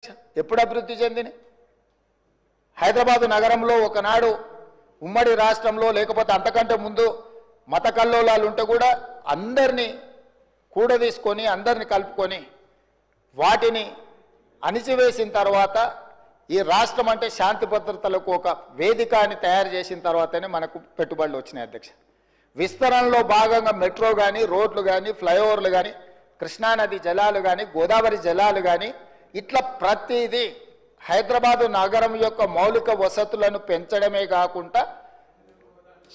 ఎప్పుడు అభివృద్ధి చెందిని? హైదరాబాదు నగరంలో ఒకనాడు ఉమ్మడి రాష్ట్రంలో లేకపోతే అంతకంటే ముందు మత కల్లోలాలు ఉంటే కూడా అందరినీ కూడదీసుకొని అందరిని కలుపుకొని వాటిని అణిచివేసిన తర్వాత ఈ రాష్ట్రం అంటే శాంతి భద్రతలకు ఒక వేదిక అని తయారు చేసిన తర్వాతనే మనకు పెట్టుబడులు వచ్చినాయి అధ్యక్ష. విస్తరణలో భాగంగా మెట్రో కానీ రోడ్లు కానీ ఫ్లైఓవర్లు కానీ కృష్ణానది జలాలు కానీ గోదావరి జలాలు కానీ ఇట్లా ప్రతిదీ హైదరాబాదు నగరం యొక్క మౌలిక వసతులను పెంచడమే కాకుండా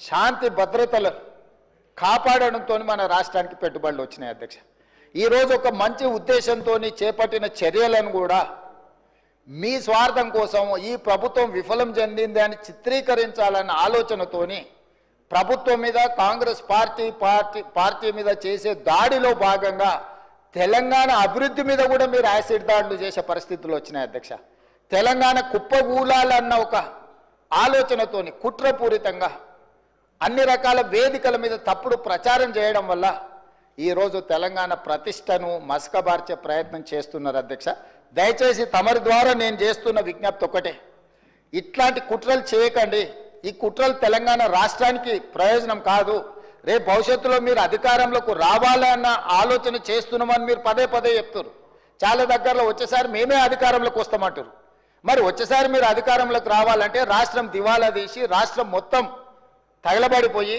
శాంతి భద్రతలు కాపాడడంతో మన రాష్ట్రానికి పెట్టుబడులు వచ్చినాయి అధ్యక్ష. ఈరోజు ఒక మంచి ఉద్దేశంతో చేపట్టిన చర్యలను కూడా మీ స్వార్థం కోసం ఈ ప్రభుత్వం విఫలం చెందింది అని చిత్రీకరించాలన్న ఆలోచనతోని ప్రభుత్వం మీద కాంగ్రెస్ పార్టీ మీద చేసే దాడిలో భాగంగా తెలంగాణ అభివృద్ధి మీద కూడా మీరు యాసిడ్ దాడులు చేసే పరిస్థితులు వచ్చినాయి అధ్యక్ష. తెలంగాణ కుప్పగూలాలన్న ఒక ఆలోచనతోని కుట్రపూరితంగా అన్ని రకాల వేదికల మీద తప్పుడు ప్రచారం చేయడం వల్ల ఈరోజు తెలంగాణ ప్రతిష్టను మసకబార్చే ప్రయత్నం చేస్తున్నారు అధ్యక్ష. దయచేసి తమరి ద్వారా నేను చేస్తున్న విజ్ఞప్తి ఒకటే, ఇట్లాంటి కుట్రలు చేయకండి. ఈ కుట్రలు తెలంగాణ రాష్ట్రానికి ప్రయోజనం కాదు. రేపు భవిష్యత్తులో మీరు అధికారంలోకి రావాలన్న ఆలోచన చేస్తున్నామని మీరు పదే పదే చెప్తారు. చాలా దగ్గరలో వచ్చేసారి మేమే అధికారంలోకి వస్తామంటారు. మరి వచ్చేసారి మీరు అధికారంలోకి రావాలంటే రాష్ట్రం దివాలా తీసి రాష్ట్రం మొత్తం తగలబడిపోయి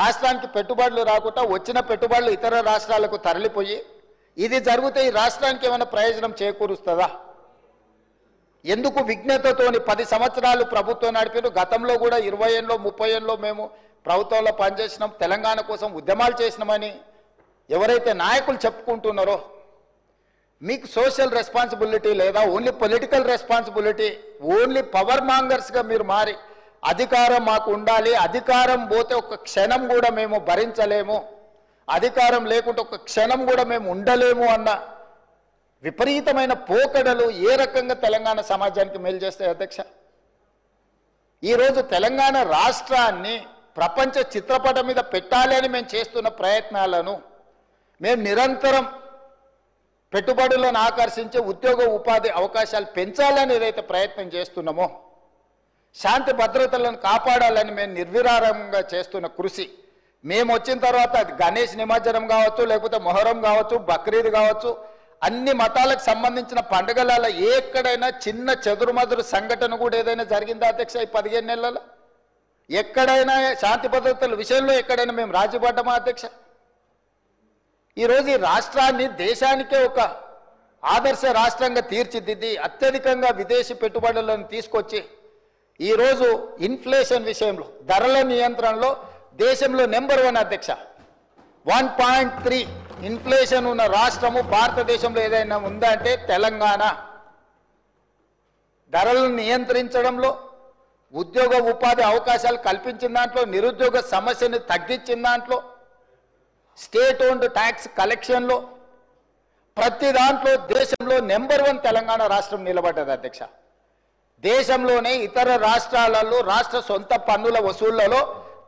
రాష్ట్రానికి పెట్టుబడులు రాకుండా వచ్చిన పెట్టుబడులు ఇతర రాష్ట్రాలకు తరలిపోయి ఇది జరిగితే ఈ రాష్ట్రానికి ఏమైనా ప్రయోజనం చేకూరుస్తుందా? ఎందుకు విజ్ఞతతోని 10 సంవత్సరాలు ప్రభుత్వం నడిపారు. గతంలో కూడా 20 ఏళ్ళలో 30 ఏళ్ళలో మేము ప్రభుత్వంలో పనిచేసినాం, తెలంగాణ కోసం ఉద్యమాలు చేసినామని ఎవరైతే నాయకులు చెప్పుకుంటున్నారో మీకు సోషల్ రెస్పాన్సిబిలిటీ లేదా? Only political responsibility, only power మాంగర్స్గా మీరు మారి అధికారం మాకు ఉండాలి, అధికారం పోతే ఒక క్షణం కూడా మేము భరించలేము, అధికారం లేకుంటే ఒక క్షణం కూడా మేము ఉండలేము అన్న విపరీతమైన పోకడలు ఏ రకంగా తెలంగాణ సమాజానికి మేలు చేస్తాయి అధ్యక్ష? ఈరోజు తెలంగాణ రాష్ట్రాన్ని ప్రపంచ చిత్రపటం మీద పెట్టాలి అని మేము చేస్తున్న ప్రయత్నాలను మేము నిరంతరం పెట్టుబడులను ఆకర్షించే ఉద్యోగ ఉపాధి అవకాశాలు పెంచాలని ఏదైతే ప్రయత్నం చేస్తున్నామో, శాంతి భద్రతలను కాపాడాలని మేము నిర్విరామంగా చేస్తున్న కృషి, మేము వచ్చిన తర్వాత అది గణేష్ నిమజ్జనం కావచ్చు, లేకపోతే మొహరం కావచ్చు, బక్రీద్ కావచ్చు, అన్ని మతాలకు సంబంధించిన పండుగల ఎక్కడైనా చిన్న చెదురుమదురు సంఘటన కూడా ఏదైనా జరిగిందా అధ్యక్ష? ఈ 15 నెలల్లో ఎక్కడైనా శాంతి భద్రతల విషయంలో ఎక్కడైనా మేము రాజీపడ్డామా అధ్యక్ష? ఈరోజు ఈ రాష్ట్రాన్ని దేశానికే ఒక ఆదర్శ రాష్ట్రంగా తీర్చిదిద్ది అత్యధికంగా విదేశీ పెట్టుబడులను తీసుకొచ్చి ఈరోజు ఇన్ఫ్లేషన్ విషయంలో ధరల నియంత్రణలో దేశంలో నెంబర్ 1 అధ్యక్ష. 1.3 ఇన్ఫ్లేషన్ ఉన్న రాష్ట్రము భారతదేశంలో ఏదైనా ఉందంటే తెలంగాణ. ధరలను నియంత్రించడంలో, ఉద్యోగ ఉపాధి అవకాశాలు కల్పించిన దాంట్లో, నిరుద్యోగ సమస్యను తగ్గించిన దాంట్లో, స్టేట్ ఓన్డ్ ట్యాక్స్ కలెక్షన్లో, ప్రతి దాంట్లో దేశంలో నెంబర్ 1 తెలంగాణ రాష్ట్రం నిలబడ్డది అధ్యక్ష. దేశంలోనే ఇతర రాష్ట్రాలలో రాష్ట్ర సొంత పన్నుల వసూళ్లలో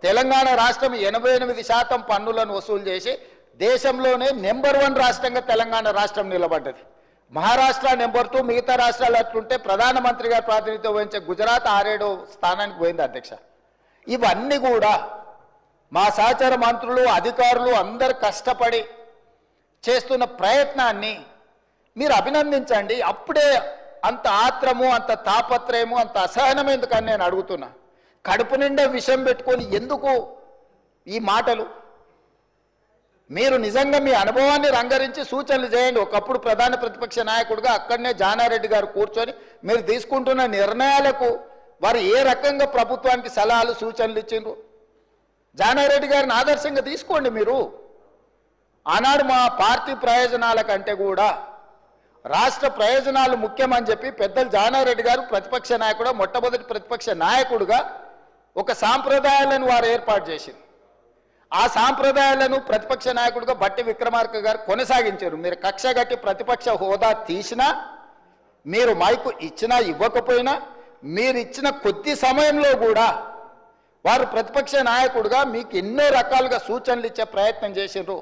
తెలంగాణ రాష్ట్రం 88% పన్నులను వసూలు చేసి దేశంలోనే నెంబర్ 1 రాష్ట్రంగా తెలంగాణ రాష్ట్రం నిలబడ్డది. మహారాష్ట్ర నెంబర్ 2, మిగతా రాష్ట్రాలు అట్లుంటే ప్రధానమంత్రి గారు ప్రాతినిధ్యం వహించే గుజరాత్ 6-7వ స్థానానికి పోయింది అధ్యక్ష. ఇవన్నీ కూడా మా సహచర మంత్రులు అధికారులు అందరు కష్టపడి చేస్తున్న ప్రయత్నాన్ని మీరు అభినందించండి. అప్పుడే అంత ఆత్రము, అంత తాపత్రయము, అంత అసహనం ఎందుకని నేను అడుగుతున్నా. కడుపు నిండా విషం పెట్టుకొని ఎందుకు ఈ మాటలు? మీరు నిజంగా మీ అనుభవాన్ని రంగరించి సూచనలు చేయండి. ఒకప్పుడు ప్రధాన ప్రతిపక్ష నాయకుడిగా అక్కడనే జానారెడ్డి గారు కూర్చొని మీరు తీసుకుంటున్న నిర్ణయాలకు వారు ఏ రకంగా ప్రభుత్వానికి సలహాలు సూచనలు ఇచ్చిండ్రు జానారెడ్డి గారిని ఆదర్శంగా తీసుకోండి. మీరు ఆనాడు మా పార్టీ ప్రయోజనాల కంటే కూడా రాష్ట్ర ప్రయోజనాలు ముఖ్యమని చెప్పి పెద్దలు జానారెడ్డి గారు ప్రతిపక్ష నాయకుడు, మొట్టమొదటి ప్రతిపక్ష నాయకుడుగా ఒక సాంప్రదాయాలను వారు ఏర్పాటు చేసింది. ఆ సాంప్రదాయాలను ప్రతిపక్ష నాయకుడిగా బట్టి విక్రమార్క గారు కొనసాగించారు. మీరు కక్ష గట్టి ప్రతిపక్ష హోదా తీసినా, మీరు మైకు ఇచ్చినా ఇవ్వకపోయినా, మీరు ఇచ్చిన కొద్ది సమయంలో కూడా వారు ప్రతిపక్ష నాయకుడిగా మీకు ఎన్నో రకాలుగా సూచనలు ఇచ్చే ప్రయత్నం చేశారు.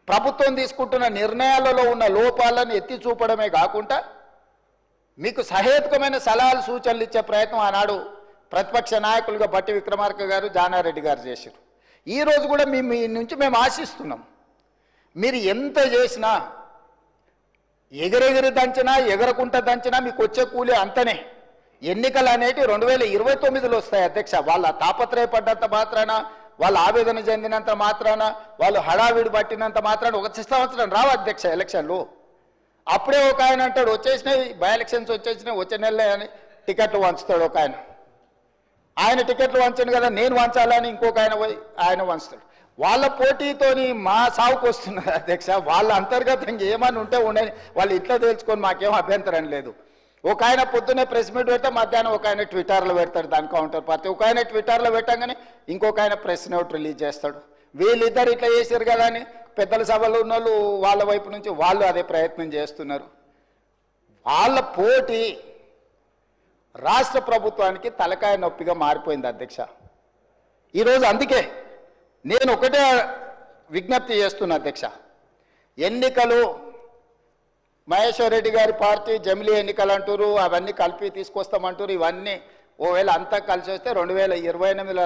ప్రభుత్వం తీసుకుంటున్న నిర్ణయాలలో ఉన్న లోపాలను ఎత్తి చూపడమే కాకుండా మీకు సహేతుకమైన సలహాలు సూచనలు ఇచ్చే ప్రయత్నం ఆనాడు ప్రతిపక్ష నాయకులుగా బట్టి విక్రమార్క గారు జానారెడ్డి గారు చేశారు. ఈరోజు కూడా మీ నుంచి మేము ఆశిస్తున్నాం. మీరు ఎంత చేసినా ఎగరెగిరి దంచినా ఎగరకుంట దంచినా మీకు వచ్చే కూలి అంతనే. ఎన్నికలు అనేవి 2029లో వస్తాయి అధ్యక్ష. వాళ్ళ తాపత్రయపడ్డంత మాత్రాన, వాళ్ళు ఆవేదన చెందినంత మాత్రాన, వాళ్ళు హడావిడి పట్టినంత మాత్రాన ఒక సంవత్సరం రావు అధ్యక్ష ఎలక్షన్లు. అప్పుడే ఒక ఆయన అంటాడు వచ్చేసినాయి బై ఎలక్షన్స్ వచ్చేసినాయి వచ్చే నెలలే అని టికెట్లు వంచుతాడు ఒక ఆయన. ఆయన టికెట్లు వంచను కదా నేను వంచాలని ఇంకొక ఆయన పోయి ఆయన వంచుతాడు. వాళ్ళ పోటీతోని మా సాగుకు వస్తున్నారు అధ్యక్ష. వాళ్ళ అంతర్గతంగా ఏమని ఉంటే ఉండని వాళ్ళు ఇట్లా తెలుసుకొని మాకేం అభ్యంతరం లేదు. ఒక ఆయన పొద్దున్నే ప్రెస్ మీట్ పెడితే మధ్యాహ్నం ఒక ఆయన ట్విట్టర్లో పెడతాడు దాని కౌంటర్ పార్టీ. ఒక ఆయన ట్విట్టర్లో పెట్టగానే ఇంకొక ఆయన ప్రెస్ నోట్ రిలీజ్ చేస్తాడు. వీళ్ళిద్దరు ఇట్లా చేశారు కదా అని పెద్దల సభలో ఉన్న వాళ్ళు వాళ్ళ వైపు నుంచి వాళ్ళు అదే ప్రయత్నం చేస్తున్నారు. వాళ్ళ పోటీ రాష్ట్ర ప్రభుత్వానికి తలకాయ నొప్పిగా మారిపోయింది అధ్యక్ష ఈరోజు. అందుకే నేను ఒకటే విజ్ఞప్తి చేస్తున్నా అధ్యక్ష, ఎన్నికలు మహేశ్వర్ రెడ్డి గారి పార్టీ జమిలీ ఎన్నికలు అంటారు, అవన్నీ కలిపి తీసుకొస్తామంటారు. ఇవన్నీ ఓవేళ అంతా కలిసి వస్తే 2028లో